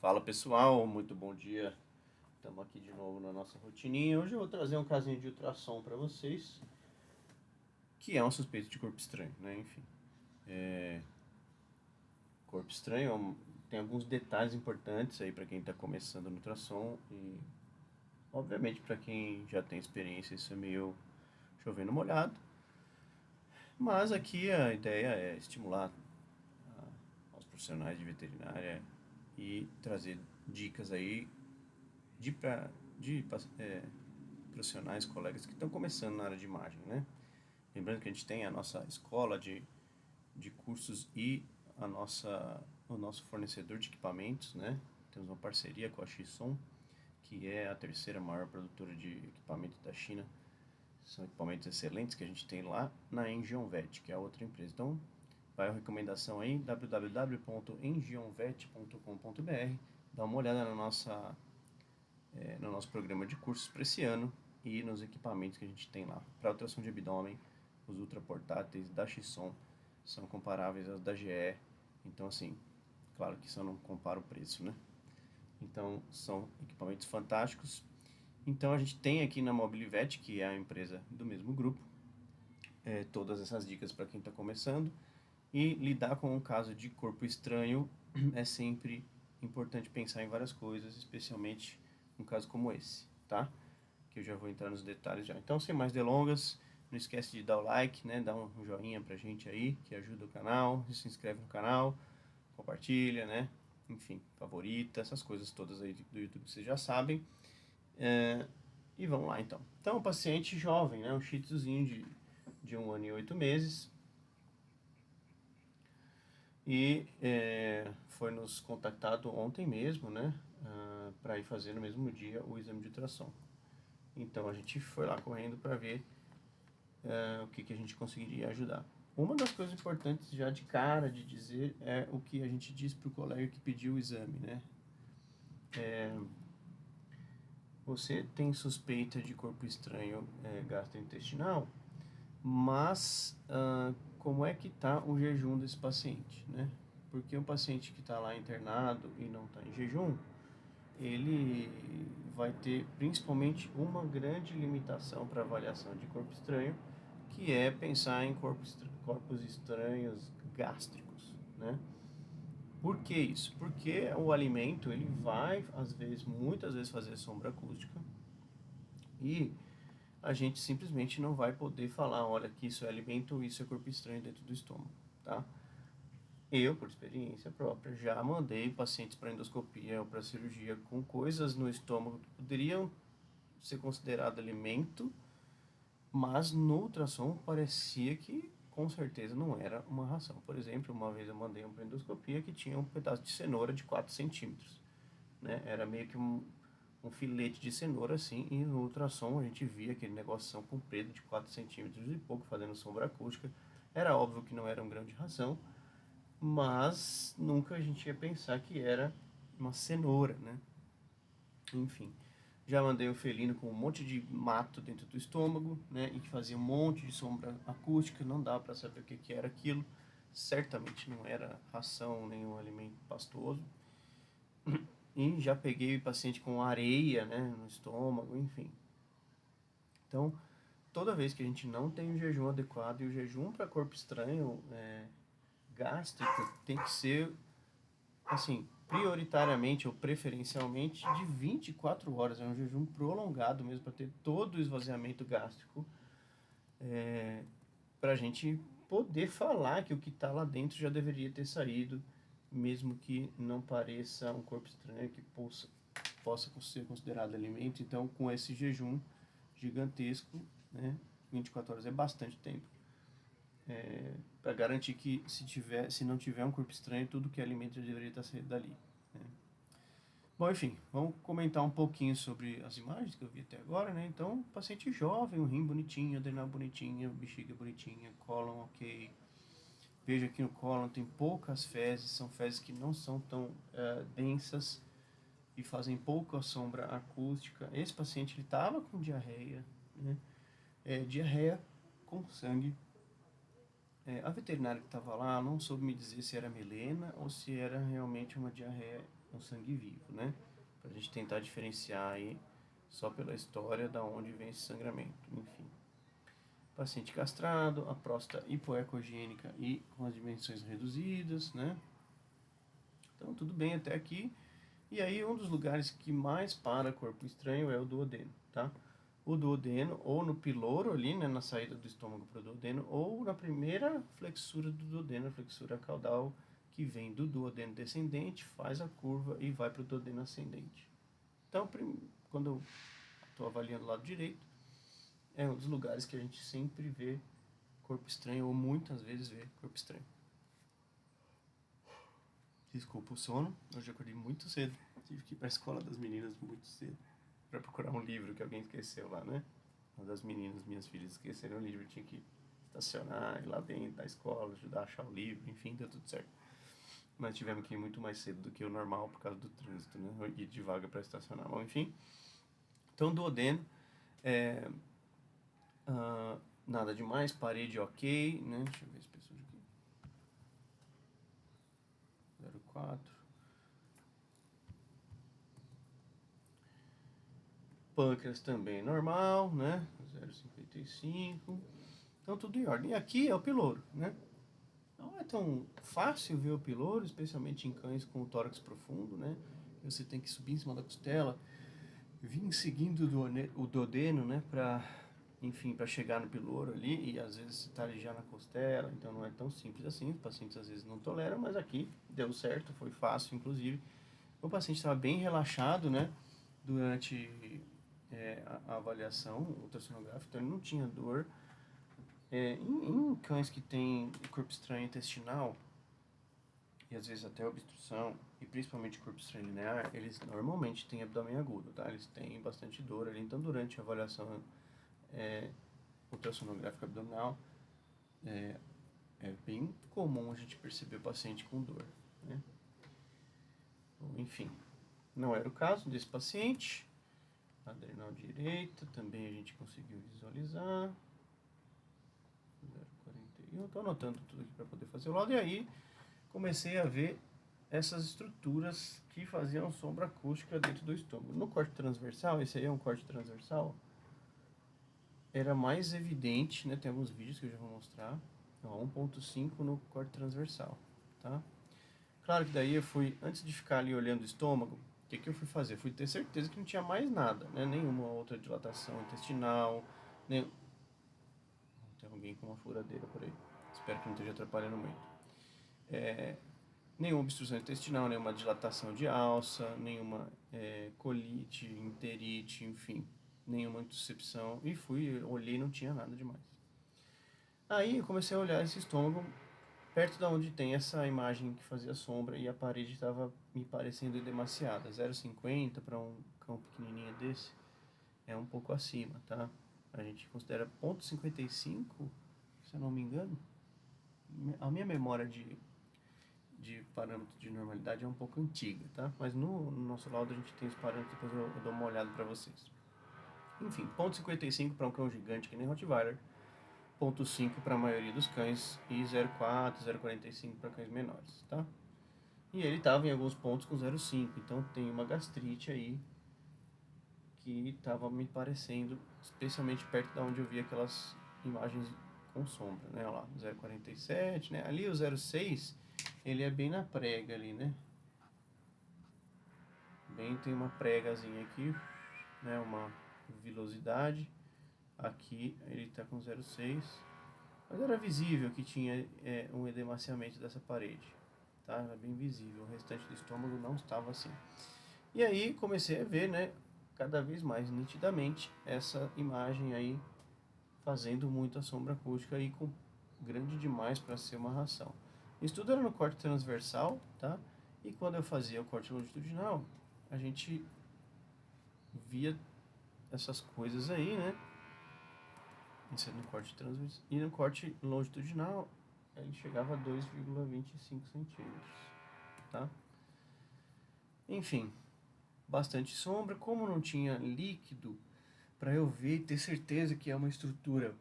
Fala pessoal, muito bom dia. Estamos aqui de novo na nossa rotininha. Hoje eu vou trazer um casinho de ultrassom para vocês, que é um suspeito de corpo estranho, né? Enfim, corpo estranho tem alguns detalhes importantes aí para quem está começando no ultrassom e, obviamente, para quem já tem experiência, isso é meio chovendo molhado. Mas aqui a ideia é estimular aos profissionais de veterinária e trazer dicas aí de, de profissionais, colegas que estão começando na área de imagem, né? Lembrando que a gente tem a nossa escola de cursos e o nosso fornecedor de equipamentos, né? Temos uma parceria com a Xison, que é a terceira maior produtora de equipamento da China. São equipamentos excelentes que a gente tem lá na Engionvet, que é a outra empresa. Então, vai a recomendação aí, www.engionvet.com.br. Dá uma olhada no nosso programa de cursos para esse ano e nos equipamentos que a gente tem lá. Para ultrassom de abdômen, os ultraportáteis da Xison são comparáveis aos da GE. Então, assim, claro que só não compara o preço, né? Então, são equipamentos fantásticos. Então, a gente tem aqui na Mobilivet, que é a empresa do mesmo grupo, todas essas dicas para quem está começando. E lidar com um caso de corpo estranho é sempre importante pensar em várias coisas, especialmente um caso como esse, tá? Que eu já vou entrar nos detalhes já. Então, sem mais delongas, não esquece de dar o like, né? Dá um joinha pra gente aí, que ajuda o canal, se inscreve no canal, compartilha, né? Enfim, favorita, essas coisas todas aí do YouTube vocês já sabem. E vamos lá então. Então, um paciente jovem, né? Um shih tzuzinho de 1 ano e 8 meses, e foi nos contactado ontem mesmo, né, para ir fazer no mesmo dia o exame de ultrassom. Então a gente foi lá correndo para ver o que a gente conseguiria ajudar. Uma das coisas importantes já de cara de dizer é o que a gente diz para o colega que pediu o exame, né? Você tem suspeita de corpo estranho gastrointestinal, mas como é que está o jejum desse paciente, né? Porque o paciente que está lá internado e não está em jejum, ele vai ter principalmente uma grande limitação para avaliação de corpo estranho, que é pensar em corpos estranhos gástricos, né? Por que isso? Porque o alimento ele vai, às vezes, muitas vezes fazer sombra acústica e a gente simplesmente não vai poder falar, olha, que isso é alimento ou isso é corpo estranho dentro do estômago, tá? Eu, por experiência própria, já mandei pacientes para endoscopia ou para cirurgia com coisas no estômago que poderiam ser consideradas alimento, mas no ultrassom parecia que com certeza não era uma ração. Por exemplo, uma vez eu mandei uma endoscopia que tinha um pedaço de cenoura de 4 centímetros, né? Era meio que um filete de cenoura assim, e no ultrassom a gente via aquele negocinho comprido de 4 centímetros e pouco fazendo sombra acústica. Era óbvio que não era um grão de ração, mas nunca a gente ia pensar que era uma cenoura, né? Enfim, já mandei o felino com um monte de mato dentro do estômago, né? E que fazia um monte de sombra acústica, não dá para saber o que era aquilo. Certamente não era ração, nenhum alimento pastoso. E já peguei o paciente com areia, né, no estômago, enfim. Então, toda vez que a gente não tem o jejum adequado, e o jejum para corpo estranho gástrico tem que ser, assim, prioritariamente ou preferencialmente de 24 horas. É um jejum prolongado mesmo para ter todo o esvaziamento gástrico, para a gente poder falar que o que está lá dentro já deveria ter saído, mesmo que não pareça um corpo estranho que possa ser considerado alimento. Então, com esse jejum gigantesco, né, 24 horas é bastante tempo, para garantir que se não tiver um corpo estranho, tudo que é alimento já deveria estar saindo dali, né? Bom, enfim, vamos comentar um pouquinho sobre as imagens que eu vi até agora, né? Então, paciente jovem, um rim bonitinho, adrenal bonitinha, bexiga bonitinha, cólon ok. Veja que no cólon tem poucas fezes, são fezes que não são tão densas e fazem pouca sombra acústica. Esse paciente ele estava com diarreia, né? Diarreia com sangue. A veterinária que estava lá não soube me dizer se era melena ou se era realmente uma diarreia no sangue vivo, né? Pra gente tentar diferenciar aí só pela história da onde vem esse sangramento, enfim. Paciente castrado, a próstata hipoecogênica e com as dimensões reduzidas, né? Então tudo bem até aqui. E aí um dos lugares que mais para corpo estranho é o duodeno, tá? O duodeno, ou no piloro ali, né, na saída do estômago para o duodeno, ou na primeira flexura do duodeno, a flexura caudal, que vem do duodeno descendente, faz a curva e vai para o duodeno ascendente. Então, quando eu estou avaliando o lado direito, é um dos lugares que a gente sempre vê corpo estranho, ou muitas vezes vê corpo estranho. Desculpa o sono, hoje eu acordei muito cedo, tive que ir para a escola das meninas muito cedo, para procurar um livro que alguém esqueceu lá, né? Uma das meninas, minhas filhas, esqueceram o livro, tinha que estacionar, ir lá dentro da escola, ajudar a achar o livro, enfim, deu tudo certo. Mas tivemos que ir muito mais cedo do que o normal por causa do trânsito, né? Ir de vaga para estacionar. Bom, enfim. Então, duodeno, é, nada demais, parede ok, né? Deixa eu ver a espessura aqui. 0,4. Pâncreas também normal, né? 0,55. Então tudo em ordem. E aqui é o piloro, né? Não é tão fácil ver o piloro, especialmente em cães com o tórax profundo, né? Você tem que subir em cima da costela, vir seguindo o duodeno, né? Enfim, para chegar no piloro ali, e às vezes você tá ali já na costela, então não é tão simples assim. Os pacientes às vezes não toleram, mas aqui deu certo, foi fácil, inclusive. O paciente estava bem relaxado, né? Durante a avaliação ultrassonográfica, então ele não tinha dor. Em cães que têm corpo estranho intestinal, e às vezes até obstrução, e principalmente corpo estranho linear, eles normalmente têm abdômen agudo, tá? Eles têm bastante dor ali, então durante a avaliação ultrassonográfica abdominal, é bem comum a gente perceber o paciente com dor, né? Enfim, não era o caso desse paciente. Adrenal direita, também a gente conseguiu visualizar. 0,41. Estou anotando tudo aqui para poder fazer o laudo. E aí comecei a ver essas estruturas que faziam sombra acústica dentro do estômago. No corte transversal, esse aí é um corte transversal, era mais evidente, né? Tem alguns vídeos que eu já vou mostrar. 1.5 no corte transversal, tá? Claro que daí eu fui, antes de ficar ali olhando o estômago, o que eu fui fazer? Fui ter certeza que não tinha mais nada, né? Nenhuma outra dilatação intestinal, nem... Tem alguém com uma furadeira por aí. Espero que não esteja atrapalhando muito. Nenhuma obstrução intestinal, nenhuma dilatação de alça, nenhuma colite, enterite, enfim, nenhuma intuscepção. E olhei e não tinha nada demais. Aí eu comecei a olhar esse estômago perto da onde tem essa imagem que fazia sombra e a parede estava me parecendo demasiada. 0,50 para um cão pequenininho desse é um pouco acima, tá? A gente considera 0,55, se eu não me engano. A minha memória de parâmetro de normalidade é um pouco antiga, tá? Mas no nosso laudo a gente tem os parâmetros, depois eu dou uma olhada para vocês. Enfim, 0,55 para um cão gigante que nem Rottweiler, 0,5 para a maioria dos cães e 0,4, 0,45 para cães menores, tá? E ele estava em alguns pontos com 0,5, então tem uma gastrite aí que estava me parecendo, especialmente perto da onde eu vi aquelas imagens com sombra, né? Olha lá, 0,47, né? Ali o 0,6, ele é bem na prega ali, né? Bem, tem uma pregazinha aqui, né? Uma vilosidade. Aqui ele está com 0,6, mas era visível que tinha um edemaciamento dessa parede, tá? Era bem visível, o restante do estômago não estava assim. E aí comecei a ver, né, cada vez mais nitidamente essa imagem aí fazendo muita sombra acústica e com grande demais para ser uma ração. Isso tudo era no corte transversal, tá? E quando eu fazia o corte longitudinal, a gente via essas coisas aí, né? Isso é no corte transversal. E no corte longitudinal, ele chegava a 2,25 centímetros, tá? Enfim, bastante sombra. Como não tinha líquido para eu ver e ter certeza que é uma estrutura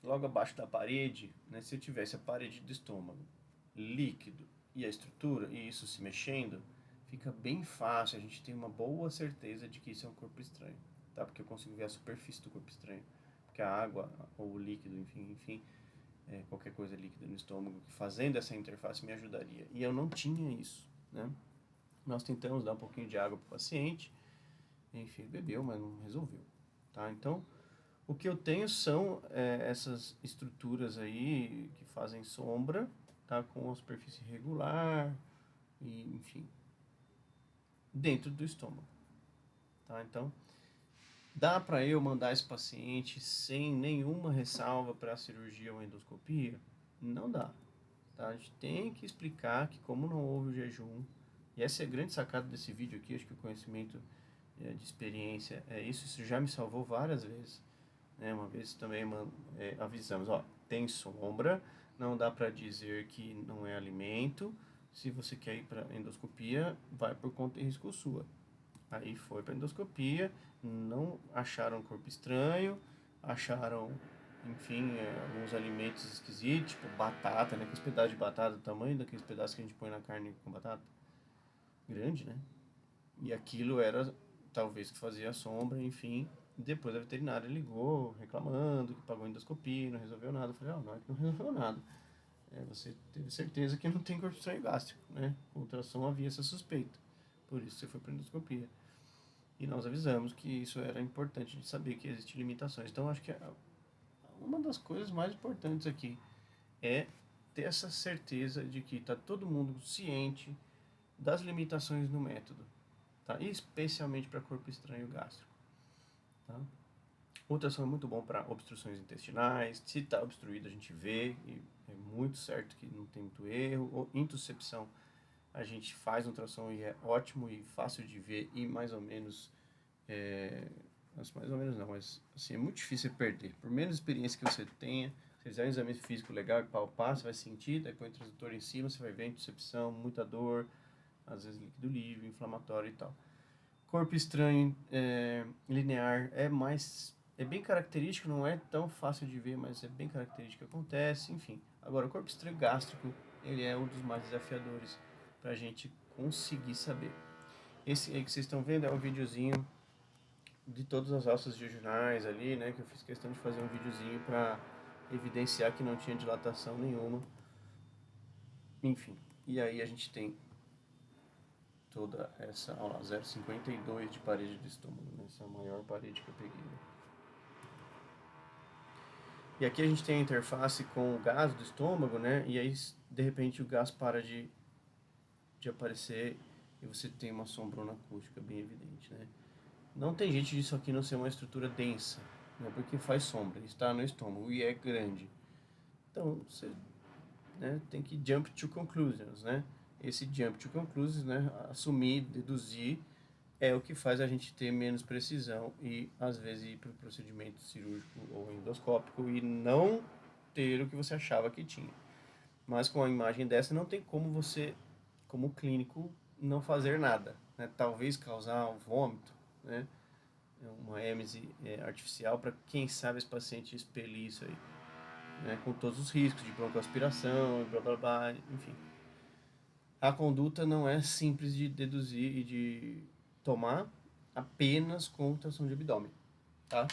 logo abaixo da parede, né, se eu tivesse a parede do estômago líquido e a estrutura, e isso se mexendo, fica bem fácil, a gente tem uma boa certeza de que isso é um corpo estranho, tá? Porque eu consigo ver a superfície do corpo estranho, porque a água ou o líquido, enfim, qualquer coisa líquida no estômago, que fazendo essa interface me ajudaria. E eu não tinha isso, né? Nós tentamos dar um pouquinho de água para o paciente, enfim, bebeu, mas não resolveu, tá? Então, o que eu tenho são essas estruturas aí que fazem sombra, tá? Com a superfície regular, e, enfim, dentro do estômago, tá? Então, dá para eu mandar esse paciente sem nenhuma ressalva para a cirurgia ou endoscopia? Não dá, tá? A gente tem que explicar que como não houve o jejum, e essa é a grande sacada desse vídeo aqui, acho que o conhecimento de experiência é isso, isso já me salvou várias vezes, né? Uma vez também avisamos, ó, tem sombra, não dá para dizer que não é alimento, se você quer ir para endoscopia, vai por conta e risco sua. Aí foi para endoscopia, não acharam corpo estranho, acharam, enfim, alguns alimentos esquisitos, tipo batata, né? Aqueles pedaços de batata do tamanho daqueles pedaços que a gente põe na carne com batata. Grande, né? E aquilo era talvez que fazia sombra, enfim. Depois a veterinária ligou, reclamando que pagou endoscopia, não resolveu nada. Eu falei, não é que não resolveu nada. Você teve certeza que não tem corpo estranho gástrico, né? Com ultrassom havia essa suspeita. Por isso você foi para endoscopia. E nós avisamos que isso era importante de saber que existem limitações. Então, acho que uma das coisas mais importantes aqui é ter essa certeza de que está todo mundo ciente das limitações no método, tá? E especialmente para corpo estranho gástrico, tá? Ultrassom é muito bom para obstruções intestinais. Se está obstruído, a gente vê, e é muito certo que não tem muito erro. Ou intussuscepção, a gente faz ultrassom e é ótimo e fácil de ver e mais ou menos mais ou menos não, mas assim, é muito difícil perder. Por menos experiência que você tenha, se fizer um exame físico legal e palpar, você vai sentir, daí põe o transdutor em cima, você vai ver intussuscepção, muita dor, às vezes líquido livre, inflamatório e tal. Corpo estranho linear é bem característico, não é tão fácil de ver, mas é bem característico que acontece, enfim. Agora, o corpo estranho gástrico, ele é um dos mais desafiadores para a gente conseguir saber. Esse aí que vocês estão vendo é um videozinho de todas as alças jejunais ali, né, que eu fiz questão de fazer um videozinho para evidenciar que não tinha dilatação nenhuma. Enfim, e aí a gente tem toda essa, ó lá, 0,52 de parede do estômago, né, essa é a maior parede que eu peguei. E aqui a gente tem a interface com o gás do estômago, né, e aí de repente o gás para de aparecer e você tem uma sombrona acústica bem evidente, né. Não tem jeito disso aqui não ser uma estrutura densa, né, porque faz sombra, está no estômago e é grande. Então, você tem que jump to conclusions, né? Esse jump to conclusions, né, assumir, deduzir, é o que faz a gente ter menos precisão e, às vezes, ir para o procedimento cirúrgico ou endoscópico e não ter o que você achava que tinha. Mas com a imagem dessa, não tem como você, como clínico, não fazer nada, né? Talvez causar um vômito, né? Uma êmese artificial para, quem sabe, esse paciente expelir isso aí, né? Com todos os riscos de broncoaspiração, blá blá blá, enfim. A conduta não é simples de deduzir e de tomar apenas com ultrassom de abdômen, tá?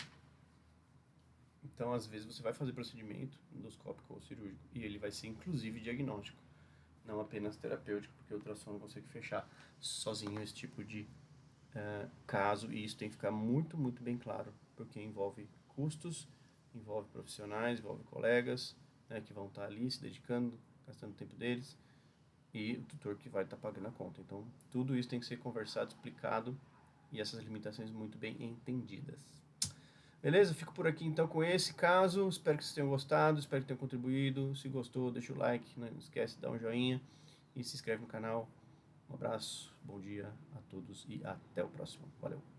Então, às vezes, você vai fazer procedimento endoscópico ou cirúrgico e ele vai ser, inclusive, diagnóstico, não apenas terapêutico, porque o ultrassom não consegue fechar sozinho esse tipo de caso, e isso tem que ficar muito, muito bem claro, porque envolve custos, envolve profissionais, envolve colegas, né, que vão estar ali se dedicando, gastando tempo deles, e o tutor que vai estar pagando a conta. Então, tudo isso tem que ser conversado, explicado, e essas limitações muito bem entendidas. Beleza? Fico por aqui então com esse caso. Espero que vocês tenham gostado, espero que tenham contribuído. Se gostou, deixa o like, não esquece de dar um joinha e se inscreve no canal. Um abraço, bom dia a todos e até o próximo. Valeu!